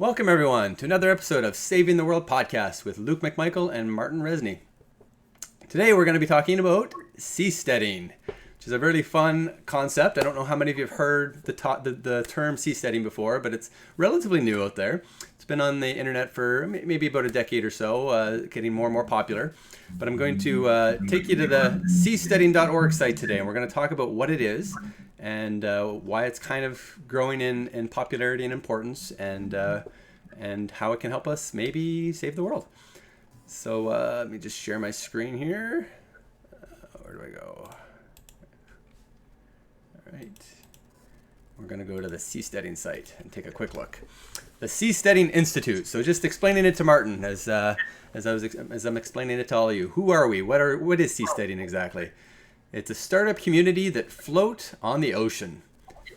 Welcome, everyone, to another episode of Saving the World podcast with Luke Macmichael and Martin Rezny. Today, we're going to be talking about seasteading, which is a really fun concept. I don't know how many of you have heard the term seasteading before, but it's relatively new out there. It's been on the internet for maybe about a decade or so, getting more and more popular. But I'm going to take you to the seasteading.org site today, and we're going to talk about what it is and why it's kind of growing in popularity and importance, and how it can help us maybe save the world. So let me just share my screen here. Where do I go? All right. We're going to go to the seasteading site and take a quick look. The Seasteading Institute. So just explaining it to Martin as I'm explaining it to all of you. Who are we? What is seasteading exactly? It's a startup community that float on the ocean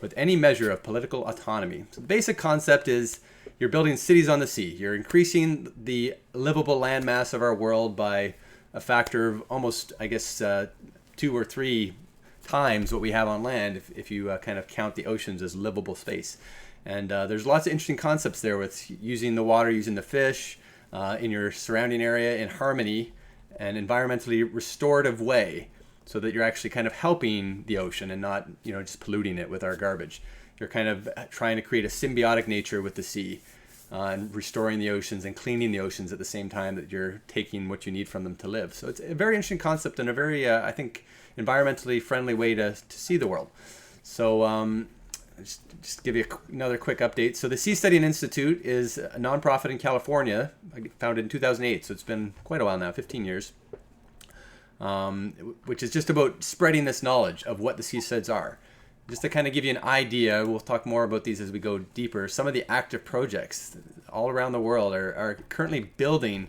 with any measure of political autonomy. So the basic concept is you're building cities on the sea. You're increasing the livable landmass of our world by a factor of almost, 2 or 3 times what we have on land if you kind of count the oceans as livable space. And there's lots of interesting concepts there with using the water, using the fish in your surrounding area in harmony and environmentally restorative way, so that you're actually kind of helping the ocean and not, just polluting it with our garbage. You're kind of trying to create a symbiotic nature with the sea and restoring the oceans and cleaning the oceans at the same time that you're taking what you need from them to live. So it's a very interesting concept and a very, I think, environmentally friendly way to see the world. So just give you another quick update. So the Seasteading Institute is a nonprofit in California, founded in 2008. So it's been quite a while now, 15 years. Which is just about spreading this knowledge of what the seasteads are. Just to kind of give you an idea, we'll talk more about these as we go deeper. Some of the active projects all around the world are currently building,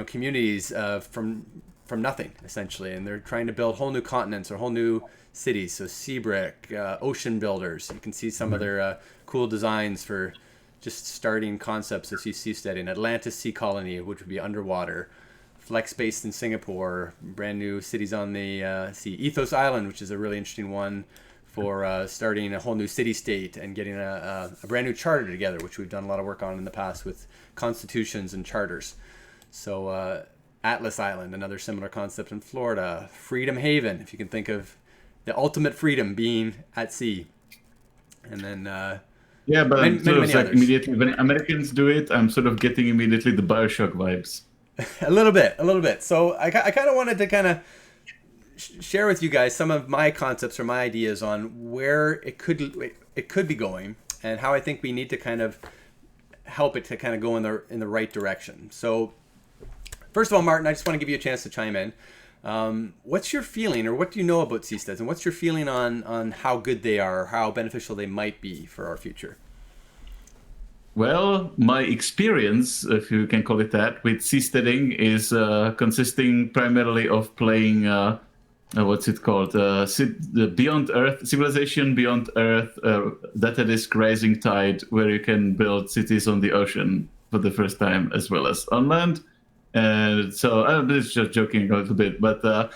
communities from nothing, essentially. And they're trying to build whole new continents or whole new cities. So Seabrick, Ocean Builders. You can see some of their cool designs for just starting concepts of seasteading. Atlantis Sea Colony, which would be underwater. Flex based in Singapore, brand new cities on the sea. Ethos Island, which is a really interesting one for starting a whole new city state and getting a brand new charter together, which we've done a lot of work on in the past with constitutions and charters. So Atlas Island, another similar concept in Florida. Freedom Haven, if you can think of the ultimate freedom being at sea. And then many others. Immediately when Americans do it, I'm sort of getting immediately the BioShock vibes. A little bit. So I kind of wanted to share with you guys some of my concepts or my ideas on where it could be going and how I think we need to kind of help it to kind of go in the right direction. So first of all, Martin, I just want to give you a chance to chime in. What's your feeling, or what do you know about seasteads, and what's your feeling on how good they are, or how beneficial they might be for our future? Well, my experience, if you can call it that, with seasteading is consisting primarily of playing, the Beyond Earth, Civilization Beyond Earth, Data Disk Rising Tide, where you can build cities on the ocean for the first time as well as on land. And so I'm just joking a little bit, but the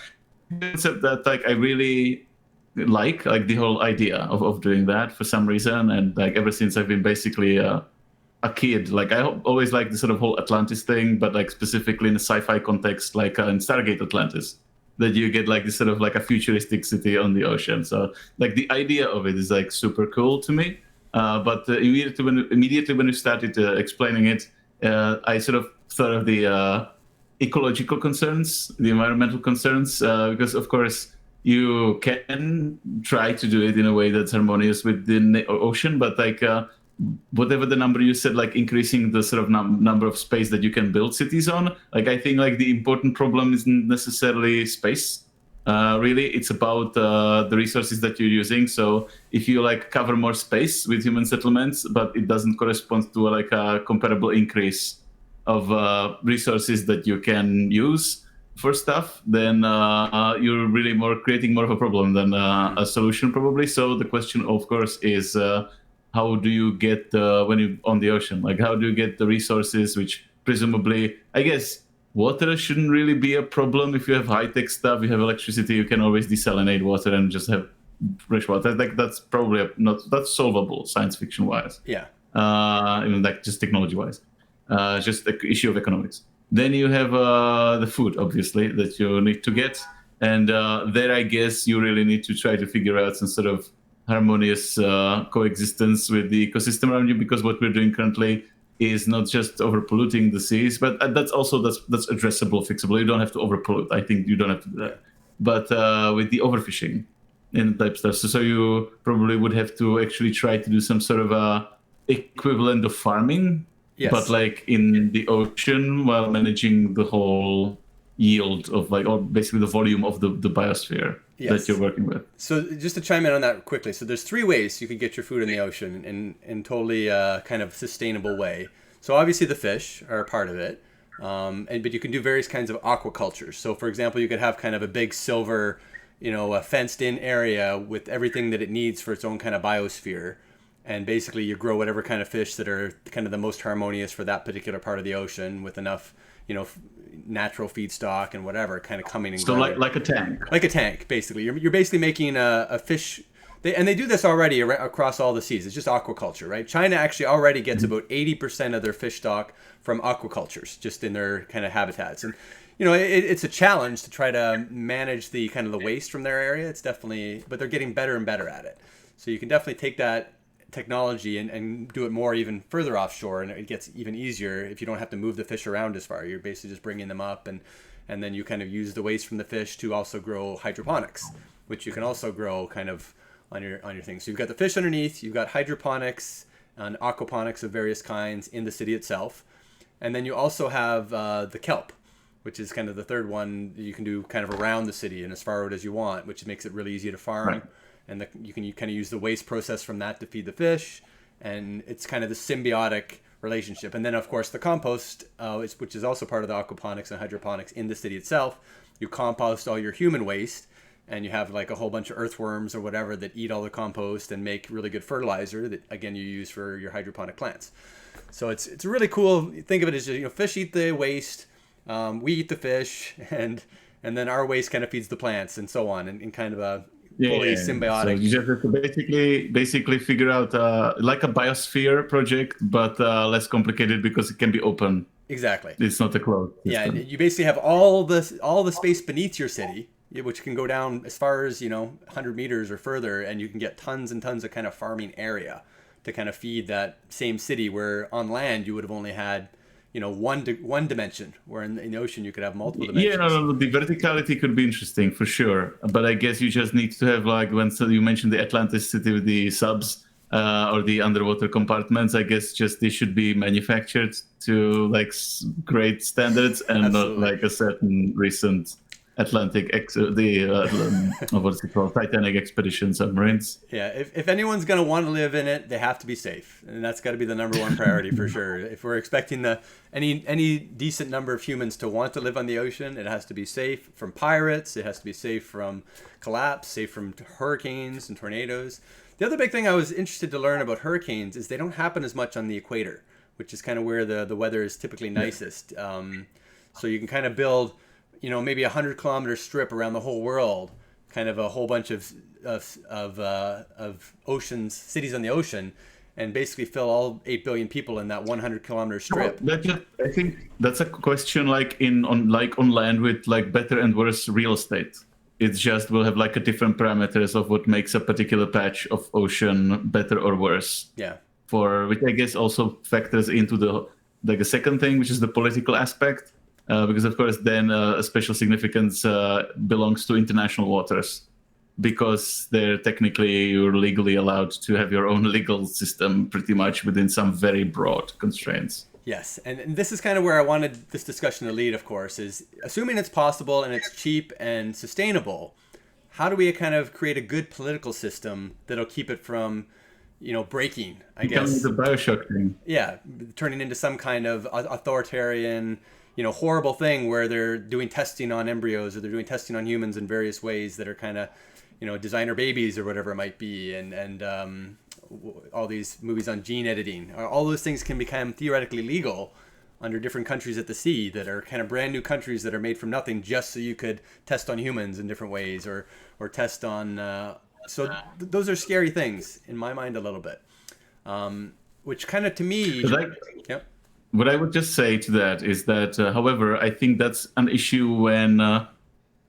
concept that I really like the whole idea of doing that for some reason, and ever since I've been basically a kid, I always liked the sort of whole Atlantis thing, but specifically in a sci-fi context, in Stargate Atlantis, that you get this sort of a futuristic city on the ocean. So the idea of it is super cool to me. But immediately when you started explaining it, I sort of thought of the ecological concerns, the environmental concerns, because of course you can try to do it in a way that's harmonious with the ocean, but whatever the number you said, increasing the sort of number of space that you can build cities on, I think the important problem isn't necessarily space. Really, it's about the resources that you're using. So if you cover more space with human settlements, but it doesn't correspond to a comparable increase of resources that you can use for stuff, then you're really creating more of a problem than a solution, probably. So the question, of course, is how do you get when you're on the ocean? How do you get the resources, which presumably, I guess, water shouldn't really be a problem. If you have high-tech stuff, you have electricity, you can always desalinate water and just have fresh water. That's probably that's solvable, science fiction-wise. Yeah. even like just technology-wise, just the issue of economics. Then you have the food, obviously, that you need to get. And there, I guess, you really need to try to figure out some sort of harmonious coexistence with the ecosystem around you, because what we're doing currently is not just overpolluting the seas, but that's addressable, fixable. You don't have to overpollute. I think you don't have to do that. But with the overfishing and type stuff, so you probably would have to actually try to do some sort of equivalent of farming, Yes. but like in the ocean, while managing the whole yield of like, or basically the volume of the biosphere that you're working with. So just to chime in on that quickly, so there's 3 ways you can get your food in the ocean in totally kind of sustainable way. So obviously the fish are a part of it, but you can do various kinds of aquaculture. So for example, you could have kind of a big silver, a fenced in area with everything that it needs for its own kind of biosphere. And basically you grow whatever kind of fish that are kind of the most harmonious for that particular part of the ocean with enough, natural feedstock and whatever kind of coming and so going. like a tank. Like a tank, basically. You're basically making a fish. They do this already across all the seas. It's just aquaculture, right? China actually already gets about 80% of their fish stock from aquacultures, just in their kind of habitats. And it's a challenge to try to manage the kind of the waste from their area. It's definitely, but they're getting better and better at it. So you can definitely take that technology and do it more even further offshore, and it gets even easier if you don't have to move the fish around as far. You're basically just bringing them up, and then you kind of use the waste from the fish to also grow hydroponics, which you can also grow kind of on your thing. So you've got the fish underneath, you've got hydroponics and aquaponics of various kinds in the city itself, and then you also have the kelp, which is kind of the third one that you can do kind of around the city and as far out as you want, which makes it really easy to farm. Right. And you kind of use the waste process from that to feed the fish, and it's kind of the symbiotic relationship. And then, of course, the compost, which is also part of the aquaponics and hydroponics in the city itself. You compost all your human waste, and you have like a whole bunch of earthworms or whatever that eat all the compost and make really good fertilizer that, again, you use for your hydroponic plants. So it's really cool. Think of it as, fish eat the waste, we eat the fish, and then our waste kind of feeds the plants and so on, and kind of a fully symbiotic. So you just have to basically figure out like a biosphere project, but less complicated because it can be open. Exactly. It's not a closed system. Yeah, you basically have all the space beneath your city, which can go down as far as 100 meters or further, and you can get tons and tons of kind of farming area to kind of feed that same city, where on land you would have only had one dimension, where in the ocean you could have multiple dimensions. Yeah, no, the verticality could be interesting for sure, but I guess you just need to have, like, you mentioned the Atlantis city with the subs or the underwater compartments. I guess just they should be manufactured to like great standards and not like a certain recent Atlantic what's it called, Titanic expedition submarines. Yeah, if anyone's going to want to live in it, they have to be safe, and that's got to be the number one priority for sure. If we're expecting any decent number of humans to want to live on the ocean, it has to be safe from pirates, it has to be safe from collapse, safe from hurricanes and tornadoes. The other big thing I was interested to learn about hurricanes is they don't happen as much on the equator, which is kind of where the weather is typically nicest. So you can kind of build maybe 100-kilometer strip around the whole world, kind of a whole bunch of oceans, cities on the ocean, and basically fill all 8 billion people in that 100-kilometer strip. I think that's a question like on land with like better and worse real estate. It's just we'll have like a different parameters of what makes a particular patch of ocean better or worse. Yeah. For which I guess also factors into the second thing, which is the political aspect. Because of course then a special significance belongs to international waters, because you're legally allowed to have your own legal system pretty much within some very broad constraints. Yes, and this is kind of where I wanted this discussion to lead, of course, is assuming it's possible and it's cheap and sustainable, how do we kind of create a good political system that'll keep it from breaking, I guess. The BioShock thing. Yeah, turning into some kind of authoritarian horrible thing where they're doing testing on embryos, or they're doing testing on humans in various ways that are kind of, designer babies or whatever it might be. And all these movies on gene editing, all those things can become theoretically legal under different countries at the sea that are kind of brand new countries that are made from nothing just so you could test on humans in different ways, or test on, those are scary things in my mind a little bit. which kind of to me, Like, yep. what I would just say to that is that, however, I think that's an issue when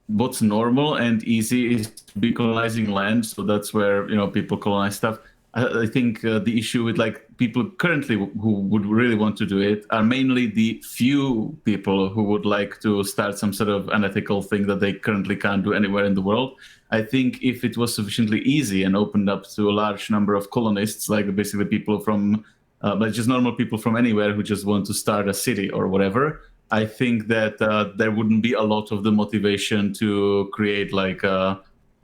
what's normal and easy is to be colonizing land. So that's where people colonize stuff. I think the issue with like people currently who would really want to do it are mainly the few people who would like to start some sort of unethical thing that they currently can't do anywhere in the world. I think if it was sufficiently easy and opened up to a large number of colonists, like basically people from, like just normal people from anywhere who just want to start a city or whatever, I think that there wouldn't be a lot of the motivation to create like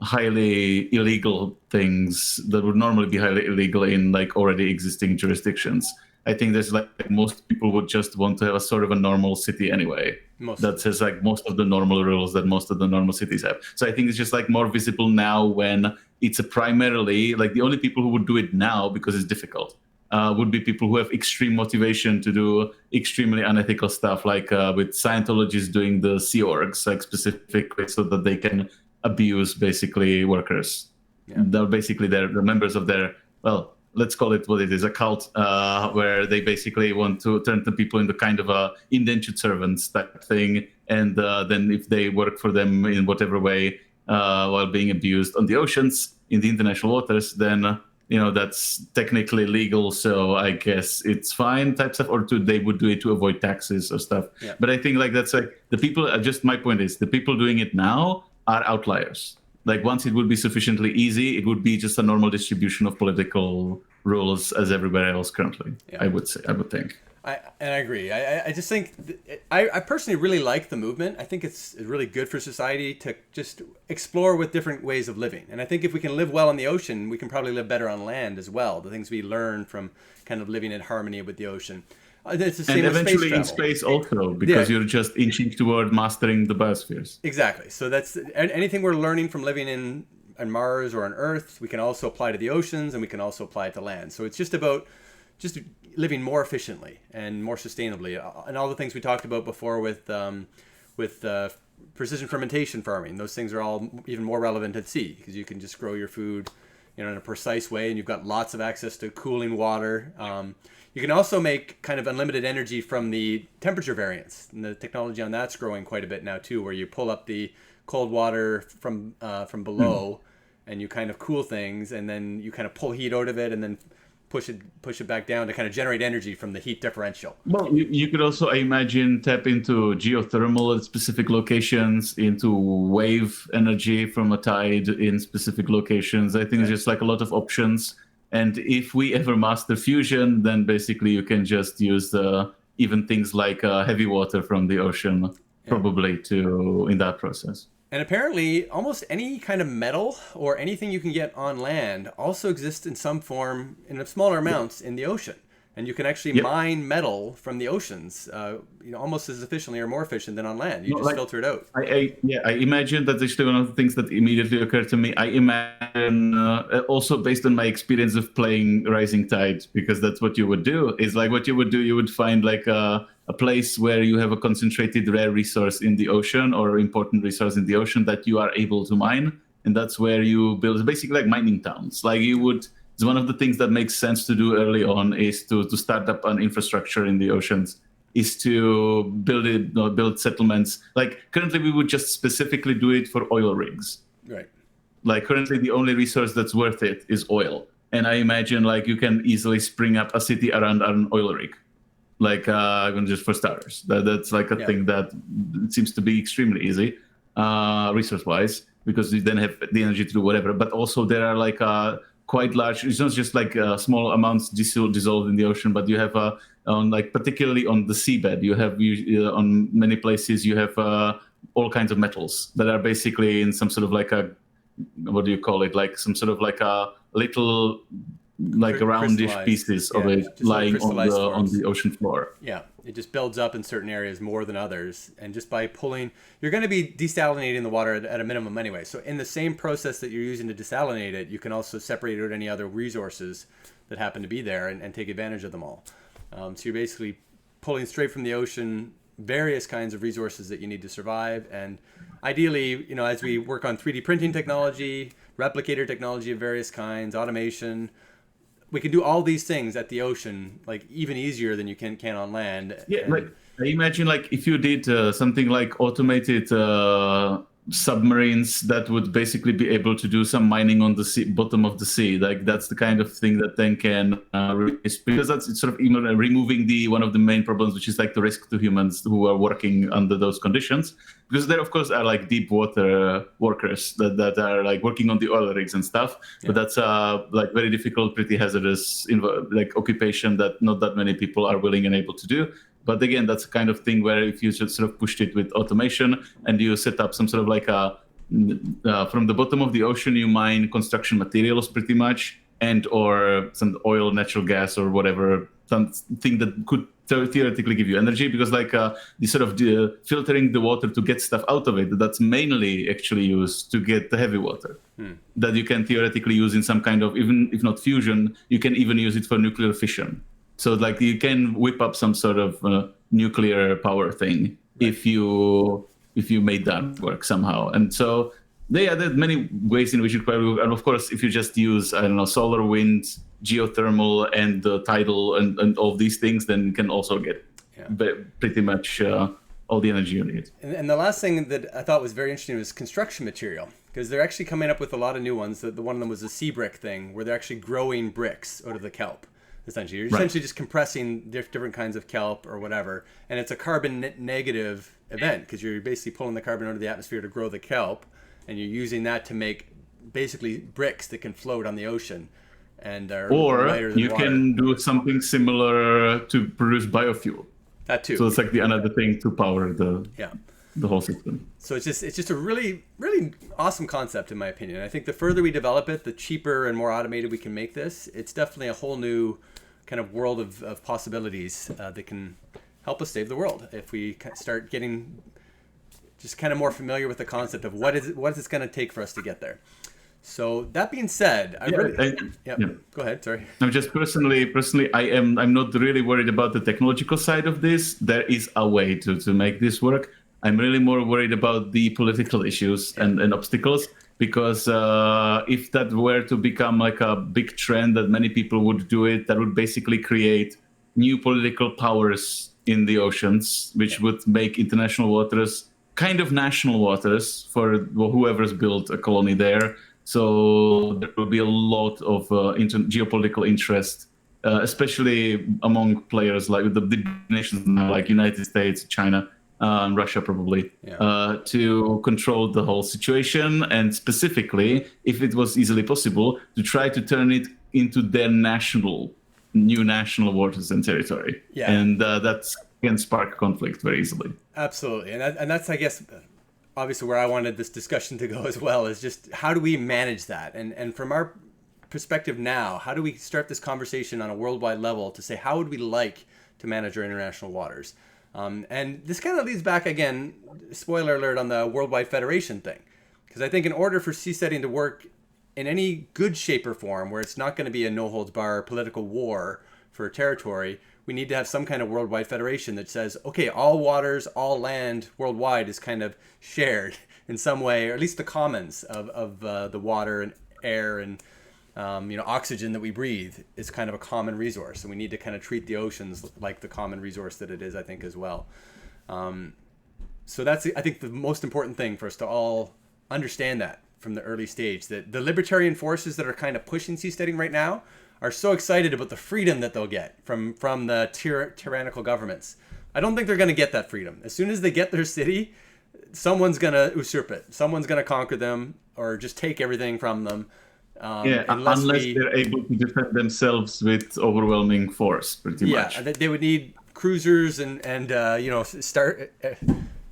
highly illegal things that would normally be highly illegal in like already existing jurisdictions. I think there's like most people would just want to have a sort of a normal city anyway. That has like most of the normal rules that most of the normal cities have. So I think it's just like more visible now when it's a primarily like the only people who would do it now because it's difficult would be people who have extreme motivation to do extremely unethical stuff, like with Scientologists doing the Sea Orgs, like specifically so that they can abuse basically workers. Yeah. They're basically the members of their, well, let's call it what it is, a cult, where they basically want to turn the people into kind of a indentured servants type thing. And then if they work for them in whatever way while being abused on the oceans, in the international waters, then that's technically legal, so I guess it's fine type stuff, or they would do it to avoid taxes or stuff. Yeah. But I think like that's like the people, just my point is the people doing it now are outliers. Like once it would be sufficiently easy, it would be just a normal distribution of political rules as everywhere else currently. Yeah. I would think. I agree. I just think I personally really like the movement. I think it's really good for society to just explore with different ways of living. And I think if we can live well on the ocean, we can probably live better on land as well. The things we learn from kind of living in harmony with the ocean. It's the same and eventually with space in space also, because you're just inching toward mastering the biospheres. Exactly. So that's anything we're learning from living on Mars or on Earth, we can also apply to the oceans, and we can also apply it to land. So it's just about living more efficiently and more sustainably, and all the things we talked about before with precision fermentation farming. Those things are all even more relevant at sea because you can just grow your food, in a precise way, and you've got lots of access to cooling water. You can also make kind of unlimited energy from the temperature variance, and the technology on that's growing quite a bit now too, where you pull up the cold water from below, and you kind of cool things, and then you kind of pull heat out of it, and then push it back down to kind of generate energy from the heat differential. Well, you could also, I imagine, tap into geothermal at specific locations, into wave energy from a tide in specific locations. I think there's just like a lot of options. And if we ever master fusion, then basically you can just use even things like heavy water from the ocean, probably in that process. And apparently, almost any kind of metal or anything you can get on land also exists in some form, in smaller amounts, in the ocean. And you can actually mine metal from the oceans, almost as efficiently or more efficient than on land. You just filter it out. I imagine that's actually one of the things that immediately occurred to me. I imagine, also based on my experience of playing Rising Tide, because that's what you would do, is like what you would do, you would find like a place where you have a concentrated rare resource in the ocean or important resource in the ocean that you are able to mine. And that's where you build basically like mining towns. Like it's one of the things that makes sense to do early on is to start up an infrastructure in the oceans, is to build settlements. Like currently we would just specifically do it for oil rigs. Right. Like currently the only resource that's worth it is oil. And I imagine like you can easily spring up a city around an oil rig. Like even just for starters, that's like a thing that seems to be extremely easy, resource-wise, because you then have the energy to do whatever. But also there are like quite large. It's not just like small amounts dissolved in the ocean, but you have particularly on the seabed, you have on many places you have all kinds of metals that are basically in some sort of like a, what do you call it? Like some sort of like a little, like roundish pieces of it lying on the ocean floor. Yeah, it just builds up in certain areas more than others, and just by pulling, you're going to be desalinating the water at a minimum anyway. So in the same process that you're using to desalinate it, you can also separate out any other resources that happen to be there and take advantage of them all. So you're basically pulling straight from the ocean various kinds of resources that you need to survive, and ideally, as we work on 3D printing technology, replicator technology of various kinds, automation, we can do all these things at the ocean, like even easier than you can on land. Yeah, And, like I imagine, like if you did something like automated submarines that would basically be able to do some mining on the sea, bottom of the sea. Like that's the kind of thing that then can because that's it's sort of even removing the one of the main problems, which is like the risk to humans who are working under those conditions. Because there, of course, are like deep water workers that are like working on the oil rigs and stuff. Yeah. But that's like very difficult, pretty hazardous, like occupation that not that many people are willing and able to do. But again, that's the kind of thing where if you just sort of pushed it with automation and you set up some sort of like from the bottom of the ocean, you mine construction materials pretty much, and or some oil, natural gas, or whatever, something that could theoretically give you energy, because like the sort of filtering the water to get stuff out of it, that's mainly actually used to get the heavy water that you can theoretically use in some kind of, even if not fusion, you can even use it for nuclear fission. So like you can whip up some sort of nuclear power thing if you made that work somehow. And so there are many ways in which it can work. And of course, if you just use, I don't know, solar, wind, geothermal, and tidal, and all these things, then you can also get pretty much all the energy you need. And the last thing that I thought was very interesting was construction material, because they're actually coming up with a lot of new ones. The one of them was the sea brick thing, where they're actually growing bricks out of the kelp. Essentially, you're essentially just compressing different kinds of kelp or whatever, and it's a carbon negative event, because you're basically pulling the carbon out of the atmosphere to grow the kelp, and you're using that to make basically bricks that can float on the ocean. And or you can do something similar to produce biofuel. That too. So it's like another thing to power the whole system. So it's just a really, really awesome concept, in my opinion. I think the further we develop it, the cheaper and more automated we can make this. It's definitely a whole new kind of world of possibilities that can help us save the world if we start getting just kind of more familiar with the concept of what is it going to take for us to get there. So that being said, go ahead. Sorry. I'm just personally, I'm not really worried about the technological side of this. There is a way to make this work. I'm really more worried about the political issues and obstacles, because if that were to become like a big trend that many people would do it, that would basically create new political powers in the oceans, which would make international waters kind of national waters for whoever's built a colony there. So there will be a lot of geopolitical interest, especially among players like the big nations like United States, China, and Russia probably, to control the whole situation, and specifically, if it was easily possible, to try to turn it into their new national waters and territory. Yeah. And that can spark conflict very easily. Absolutely. And that's, I guess, obviously where I wanted this discussion to go as well, is just how do we manage that? And from our perspective now, how do we start this conversation on a worldwide level to say, how would we like to manage our international waters? And this kind of leads back again, spoiler alert, on the Worldwide Federation thing. Because I think in order for seasteading to work in any good shape or form, where it's not going to be a no-holds-bar political war for territory, we need to have some kind of worldwide federation that says, okay, all waters, all land worldwide is kind of shared in some way, or at least the commons of the water and air and oxygen that we breathe is kind of a common resource, and we need to kind of treat the oceans like the common resource that it is, I think, as well. So that's, I think, the most important thing for us to all understand that from the early stage, that the libertarian forces that are kind of pushing seasteading right now are so excited about the freedom that they'll get from the tyrannical governments. I don't think they're going to get that freedom. As soon as they get their city, someone's going to usurp it. Someone's going to conquer them or just take everything from them. Unless they're able to defend themselves with overwhelming force, pretty much. Yeah, they would need cruisers and start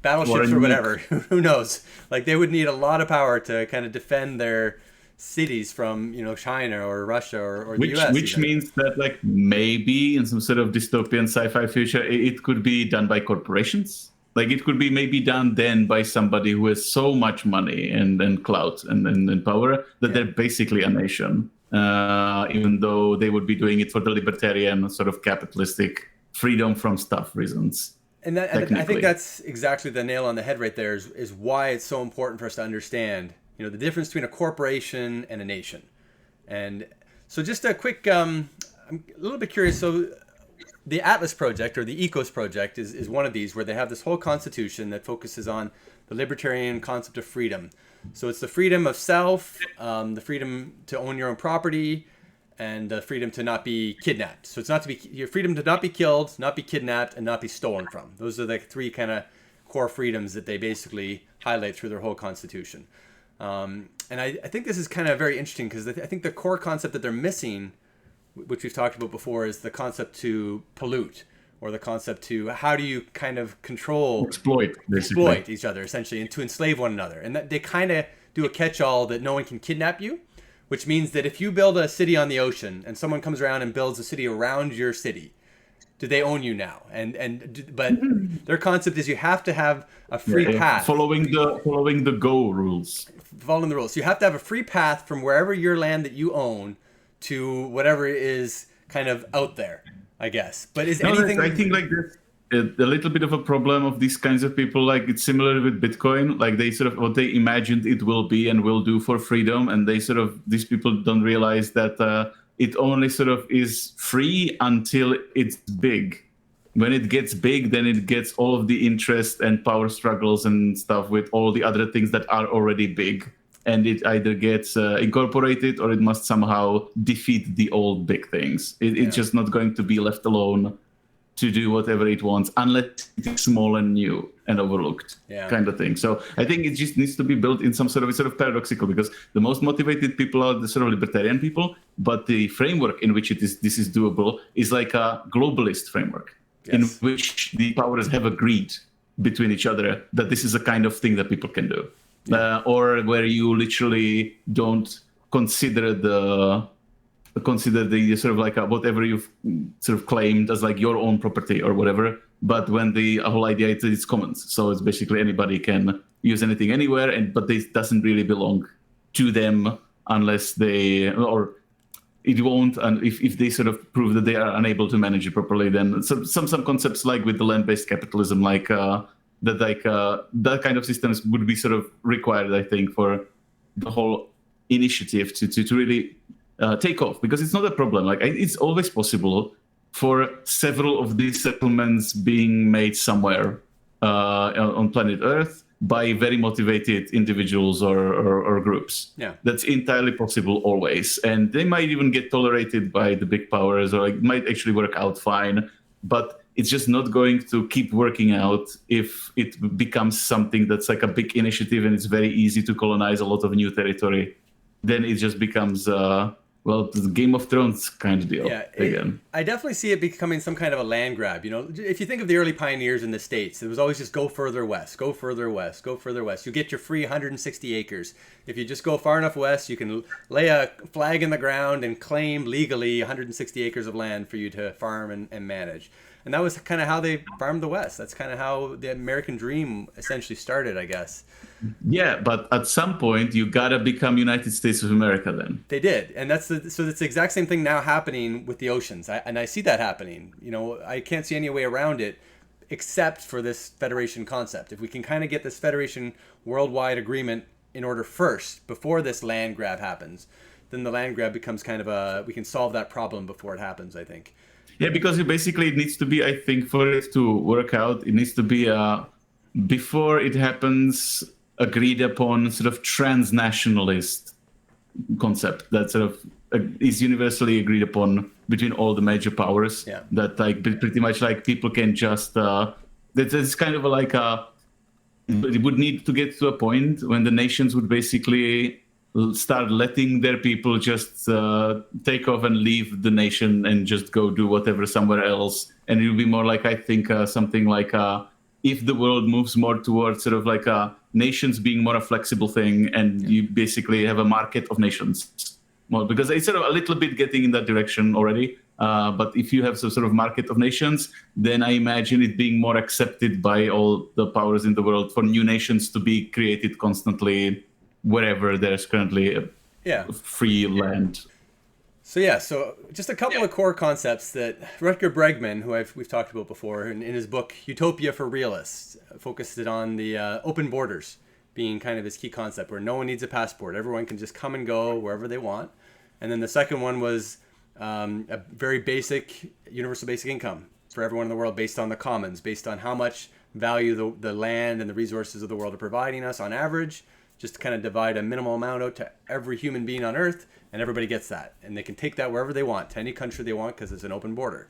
battleships or whatever. Who knows? Like, they would need a lot of power to kind of defend their cities from China or Russia or the US. Which means that, like, maybe in some sort of dystopian sci-fi future, it could be done by corporations. Like, it could be maybe done then by somebody who has so much money and clout and power that they're basically a nation, even though they would be doing it for the libertarian sort of capitalistic freedom from stuff reasons. And I think that's exactly the nail on the head right there, is why it's so important for us to understand, the difference between a corporation and a nation. And So just a quick, I'm a little bit curious. So the Atlas Project or the Ecos Project is one of these where they have this whole constitution that focuses on the libertarian concept of freedom. So it's the freedom of self, the freedom to own your own property, and the freedom to not be kidnapped. So it's not to be your freedom to not be killed, not be kidnapped, and not be stolen from. Those are the three kind of core freedoms that they basically highlight through their whole constitution. And I think this is kind of very interesting because I think the core concept that they're missing, which we've talked about before, is the concept to pollute, or the concept to how do you kind of exploit each other essentially, and to enslave one another. And that they kind of do a catch-all that no one can kidnap you, which means that if you build a city on the ocean and someone comes around and builds a city around your city, do they own you now? But their concept is you have to have a free path. Following the go rules. Following the rules. So you have to have a free path from wherever your land that you own to whatever is kind of out there, I guess. But is anything... I think like this, a little bit of a problem of these kinds of people, like it's similar with Bitcoin, like they sort of what they imagined it will be and will do for freedom, and these people don't realize that it only sort of is free until it's big. When it gets big, then it gets all of the interest and power struggles and stuff with all the other things that are already big. And it either gets incorporated or it must somehow defeat the old big things. It's just not going to be left alone to do whatever it wants unless it's small and new and overlooked kind of thing. So I think it just needs to be built in some sort of paradoxical, because the most motivated people are the sort of libertarian people, but the framework in which this is doable is like a globalist framework in which the powers have agreed between each other that this is a kind of thing that people can do. Or where you literally don't consider the sort of like whatever you've sort of claimed as like your own property or whatever, but when the whole idea is it's commons, so it's basically anybody can use anything anywhere, but this doesn't really belong to them unless or it won't, and if they sort of prove that they are unable to manage it properly, then some concepts like with the land-based capitalism, like that kind of systems would be sort of required, I think, for the whole initiative to really take off, because it's not a problem. Like it's always possible for several of these settlements being made somewhere on planet Earth by very motivated individuals or groups. Yeah, that's entirely possible always, and they might even get tolerated by the big powers, or it might actually work out fine. But it's just not going to keep working out if it becomes something that's like a big initiative and it's very easy to colonize a lot of new territory. Then it just becomes, the Game of Thrones kind of deal again. I definitely see it becoming some kind of a land grab. You know, if you think of the early pioneers in the States, it was always just go further west, go further west, go further west. You get your free 160 acres. If you just go far enough west, you can lay a flag in the ground and claim legally 160 acres of land for you to farm and manage. And that was kind of how they farmed the West. That's kind of how the American dream essentially started, I guess. Yeah, but at some point, you gotta become United States of America then. They did. And so it's the exact same thing now happening with the oceans. I see that happening. You know, I can't see any way around it except for this federation concept. If we can kind of get this federation worldwide agreement in order first, before this land grab happens, then the land grab becomes kind of we can solve that problem before it happens, I think. Yeah, because it needs to be, I think, for it to work out, it needs to be before it happens, agreed upon sort of transnationalist concept that sort of is universally agreed upon between all the major powers. Yeah. That like pretty much like people can just it's kind of like it would need to get to a point when the nations would basically start letting their people just take off and leave the nation and just go do whatever somewhere else. And it will be more like, I think, something like if the world moves more towards sort of like nations being more a flexible thing, and you basically have a market of nations. Well, because it's sort of a little bit getting in that direction already. But if you have some sort of market of nations, then I imagine it being more accepted by all the powers in the world for new nations to be created constantly wherever there's currently free land. So just a couple of core concepts that Rutger Bregman, who we've talked about before, in his book Utopia for Realists, focused it on the open borders being kind of his key concept, where no one needs a passport. Everyone can just come and go wherever they want. And then the second one was a very basic, universal basic income for everyone in the world based on the commons, based on how much value the land and the resources of the world are providing us on average, just to kind of divide a minimal amount out to every human being on Earth, and everybody gets that. And they can take that wherever they want, to any country they want, because it's an open border.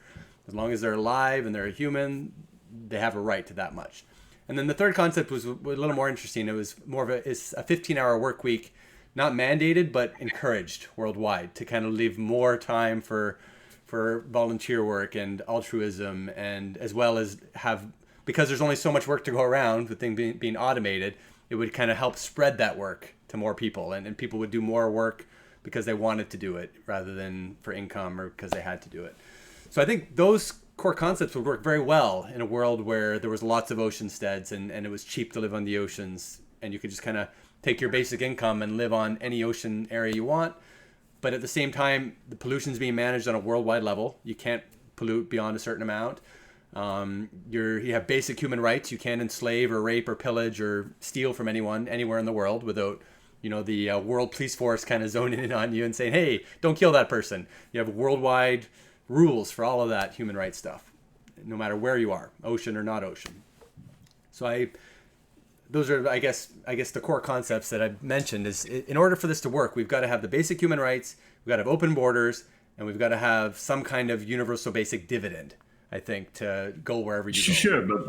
As long as they're alive and they're a human, they have a right to that much. And then the third concept was a little more interesting. It was more of a 15-hour work week, not mandated, but encouraged worldwide to kind of leave more time for volunteer work and altruism, and as well as have, because there's only so much work to go around with things being automated, it would kind of help spread that work to more people, and people would do more work because they wanted to do it rather than for income or because they had to do it. So I think those core concepts would work very well in a world where there was lots of oceansteads and it was cheap to live on the oceans, and you could just kind of take your basic income and live on any ocean area you want. But at the same time, the pollution's being managed on a worldwide level. You can't pollute beyond a certain amount. You have basic human rights. You can't enslave or rape or pillage or steal from anyone anywhere in the world without, the world police force kind of zoning in on you and saying, hey, don't kill that person. You have worldwide rules for all of that human rights stuff, no matter where you are, ocean or not ocean. So those are, I guess the core concepts that I've mentioned is, in order for this to work, we've got to have the basic human rights, we've got to have open borders, and we've got to have some kind of universal basic dividend, I think, to go wherever you go. Sure, but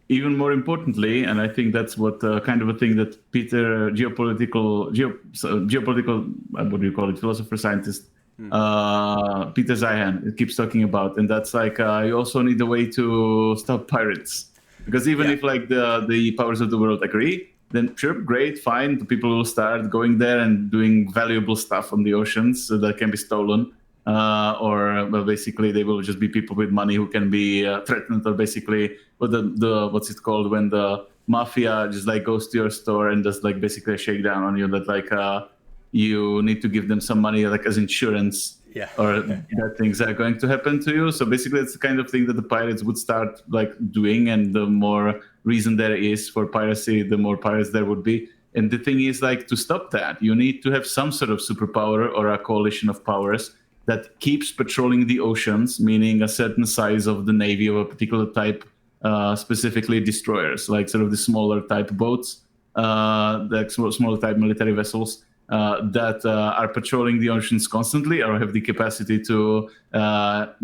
even more importantly, and I think that's what kind of a thing that Peter, geopolitical, what do you call it, philosopher, scientist, Peter Zeihan keeps talking about, and that's you also need a way to stop pirates. Because even if the powers of the world agree, then sure, great, fine. The people will start going there and doing valuable stuff on the oceans that can be stolen. Basically they will just be people with money who can be threatened, or basically what's it called when the mafia just goes to your store and does basically a shakedown on you, that you need to give them some money as insurance. Or that things are going to happen to you. So basically, it's the kind of thing that the pirates would start doing, and the more reason there is for piracy, the more pirates there would be. And the thing is, to stop that, you need to have some sort of superpower or a coalition of powers that keeps patrolling the oceans, meaning a certain size of the navy of a particular type, specifically destroyers, sort of the smaller type boats, the smaller type military vessels. That are patrolling the oceans constantly, or have the capacity to have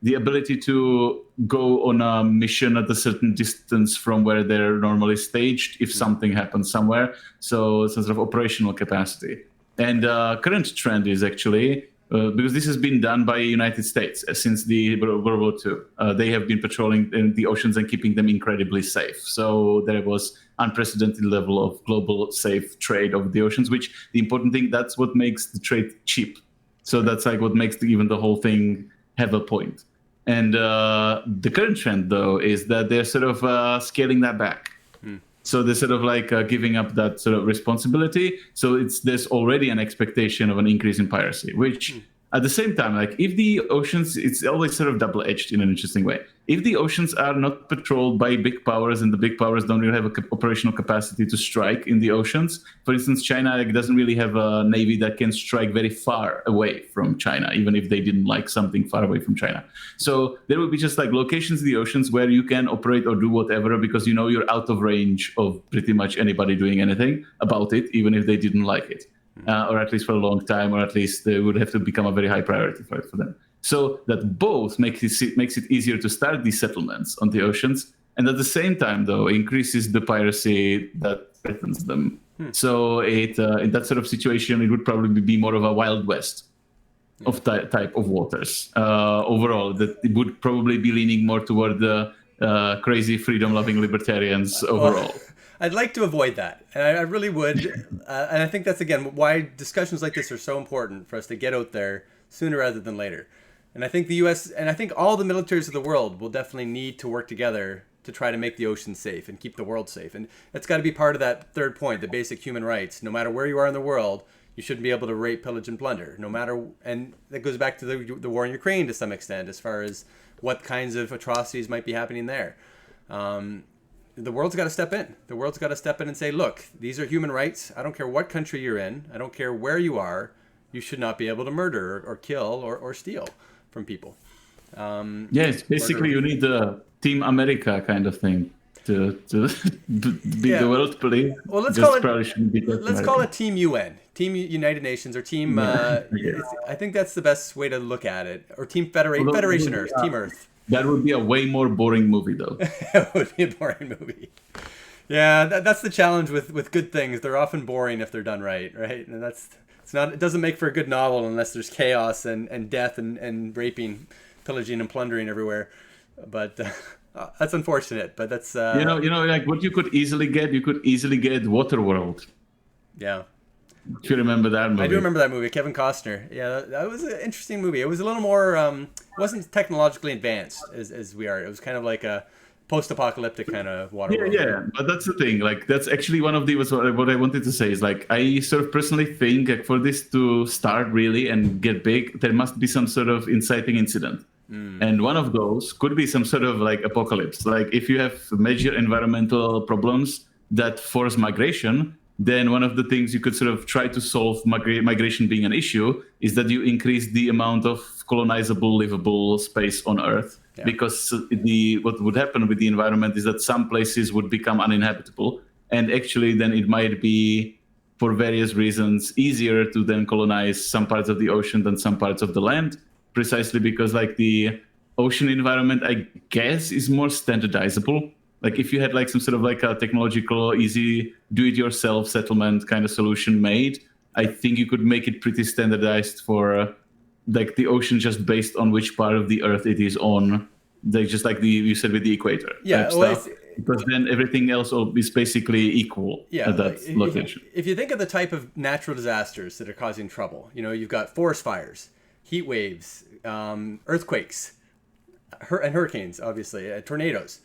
the ability to go on a mission at a certain distance from where they're normally staged if something happens somewhere. So some sort of operational capacity. And current trend is actually, because this has been done by the United States since the World War II. They have been patrolling in the oceans and keeping them incredibly safe. So there was unprecedented level of global safe trade of the oceans, which the important thing, that's what makes the trade cheap. So that's what makes even the whole thing have a point. And the current trend, though, is that they're sort of scaling that back. So they're sort of giving up that sort of responsibility. So there's already an expectation of an increase in piracy, which at the same time, if the oceans, it's always sort of double-edged in an interesting way. If the oceans are not patrolled by big powers, and the big powers don't really have an operational capacity to strike in the oceans, for instance, China doesn't really have a navy that can strike very far away from China, even if they didn't like something far away from China. So there will be just locations in the oceans where you can operate or do whatever, because you're out of range of pretty much anybody doing anything about it, even if they didn't like it. Or at least for a long time, or at least they would have to become a very high priority for them. So that both makes it easier to start these settlements on the oceans, and at the same time, though, increases the piracy that threatens them. So in that sort of situation, it would probably be more of a Wild West of type of waters. Overall, that it would probably be leaning more toward the crazy freedom-loving libertarians overall. I'd like to avoid that, and I really would. And I think that's, again, why discussions like this are so important for us to get out there sooner rather than later. And I think the U.S. and I think all the militaries of the world will definitely need to work together to try to make the ocean safe and keep the world safe. And that's got to be part of that third point, the basic human rights. No matter where you are in the world, you shouldn't be able to rape, pillage, and plunder. No matter, and that goes back to the war in Ukraine to some extent, as far as what kinds of atrocities might be happening there. The world's got to step in. The world's got to step in and say, look, these are human rights. I don't care what country you're in. I don't care where you are. you should not be able to murder or kill or steal from people. It's basically you need a Team America kind of thing to be the world police. Well, let's call it Team UN, Team United Nations, or Team. I think that's the best way to look at it, or Team Federation Earth, Team Earth. That would be a way more boring movie, though. It would be a boring movie. Yeah, that's the challenge with good things. They're often boring if they're done right? And it doesn't make for a good novel unless there's chaos and death and raping, pillaging and plundering everywhere. But that's unfortunate. But that's like what you could easily get. You could easily get Waterworld. Yeah. If you remember that movie. I do remember that movie, Kevin Costner. Yeah, that was an interesting movie. It was a little more, wasn't technologically advanced as we are. It was kind of like a post-apocalyptic kind of Waterworld. Yeah, but that's the thing. Like, that's actually one of what I wanted to say is, like, I sort of personally think, like, for this to start really and get big, there must be some sort of inciting incident. And one of those could be some sort of, like, apocalypse. Like, if you have major environmental problems that force migration, then one of the things you could sort of try to solve migration being an issue is that you increase the amount of colonizable, livable space on Earth. Yeah. Because what would happen with the environment is that some places would become uninhabitable. And actually then it might be, for various reasons, easier to then colonize some parts of the ocean than some parts of the land, precisely because, like, the ocean environment, I guess, is more standardizable. Like, if you had, like, some sort of, like, a technological, easy, do-it-yourself settlement kind of solution made, I think you could make it pretty standardized for, like, the ocean, just based on which part of the Earth it is on. Like, just like you said with the equator. Yeah, stuff. Because then everything else is basically equal at that location. If you think of the type of natural disasters that are causing trouble, you've got forest fires, heat waves, earthquakes, and hurricanes, obviously, tornadoes.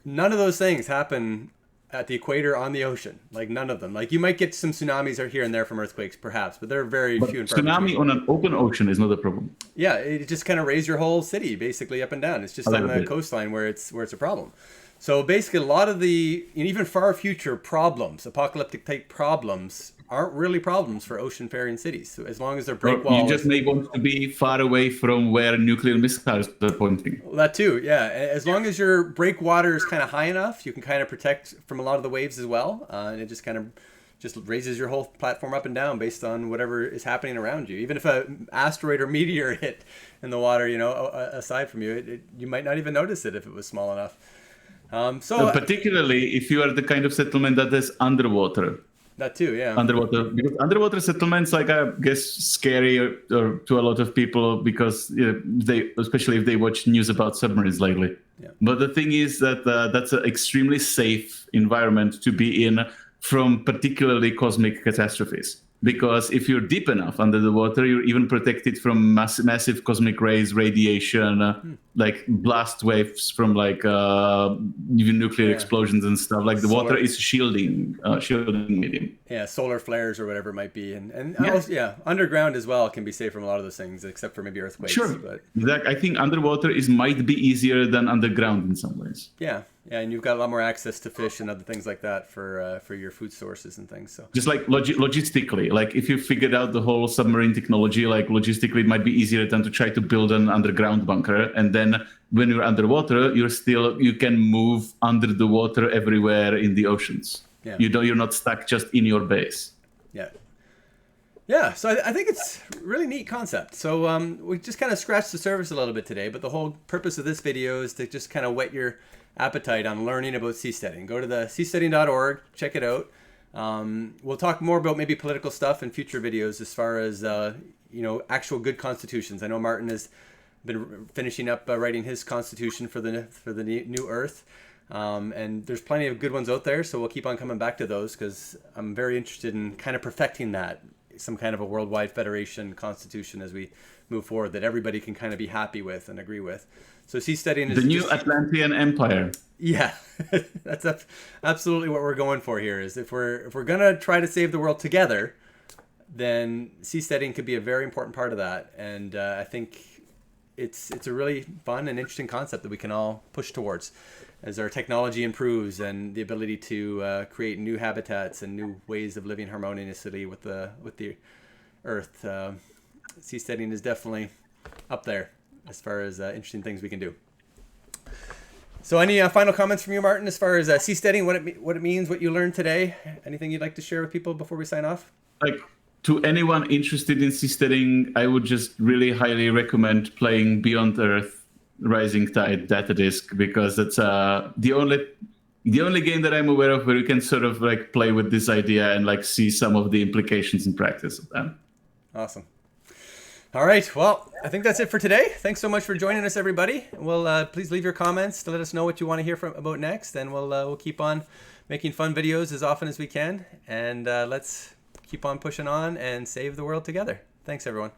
None of those things happen at the equator on the ocean. Like, none of them. Like, you might get some tsunamis here and there from earthquakes, perhaps, but they're very few and far between. Tsunami on an open ocean is not a problem. Yeah, it just kind of raised your whole city basically up and down. It's just on the coastline where it's a problem. So basically, a lot of the even far future problems, apocalyptic type problems, aren't really problems for ocean-faring cities. So as long as they're breakwalls. You just may want to be far away from where nuclear missiles are pointing. Well, that too, yeah. As long as your breakwater is kind of high enough, you can kind of protect from a lot of the waves as well. And it just kind of raises your whole platform up and down based on whatever is happening around you. Even if an asteroid or meteor hit in the water, aside from you, you might not even notice it if it was small enough. Particularly if you are the kind of settlement that is underwater. That too, yeah. Because underwater settlements, like, I guess, scary to a lot of people because especially if they watch news about submarines lately. Yeah. But the thing is that that's an extremely safe environment to be in from particularly cosmic catastrophes. Because if you're deep enough under the water, you're even protected from massive cosmic rays, radiation, like blast waves from, like, even nuclear explosions and stuff. Like, the water is shielding medium. Yeah, solar flares or whatever it might be, and also, underground as well can be safe from a lot of those things, except for maybe earthquakes. Sure, but I think underwater might be easier than underground in some ways. Yeah, and you've got a lot more access to fish and other things like that for your food sources and things. So just like logistically, like, if you figured out the whole submarine technology, like, logistically it might be easier than to try to build an underground bunker. And then when you're underwater, you can move under the water everywhere in the oceans. Yeah. You're not stuck just in your base. Yeah, so I think it's a really neat concept. So we just kind of scratched the surface a little bit today, but the whole purpose of this video is to just kind of whet your appetite on learning about seasteading. Go to the seasteading.org, check it out. We'll talk more about maybe political stuff in future videos as far as actual good constitutions. I know Martin has been finishing up writing his constitution for the new Earth. And there's plenty of good ones out there, so we'll keep on coming back to those because I'm very interested in kind of perfecting that, some kind of a worldwide federation constitution as we move forward that everybody can kind of be happy with and agree with. So seasteading is the new Atlantean Empire. Yeah, that's absolutely what we're going for here. Is if we're gonna try to save the world together, then seasteading could be a very important part of that. And I think it's a really fun and interesting concept that we can all push towards as our technology improves and the ability to create new habitats and new ways of living harmoniously with the Earth. Seasteading is definitely up there as far as interesting things we can do. So any final comments from you, Martin, as far as seasteading, what it means, what you learned today? Anything you'd like to share with people before we sign off? Like, to anyone interested in seasteading, I would just really highly recommend playing Beyond Earth Rising Tide Data Disk, because it's the only game that I'm aware of where you can sort of like play with this idea and like see some of the implications in practice of them. Awesome. All right. Well, I think that's it for today. Thanks so much for joining us, everybody. Well, please leave your comments to let us know what you want to hear about next, and we'll keep on making fun videos as often as we can. And let's keep on pushing on and save the world together. Thanks, everyone.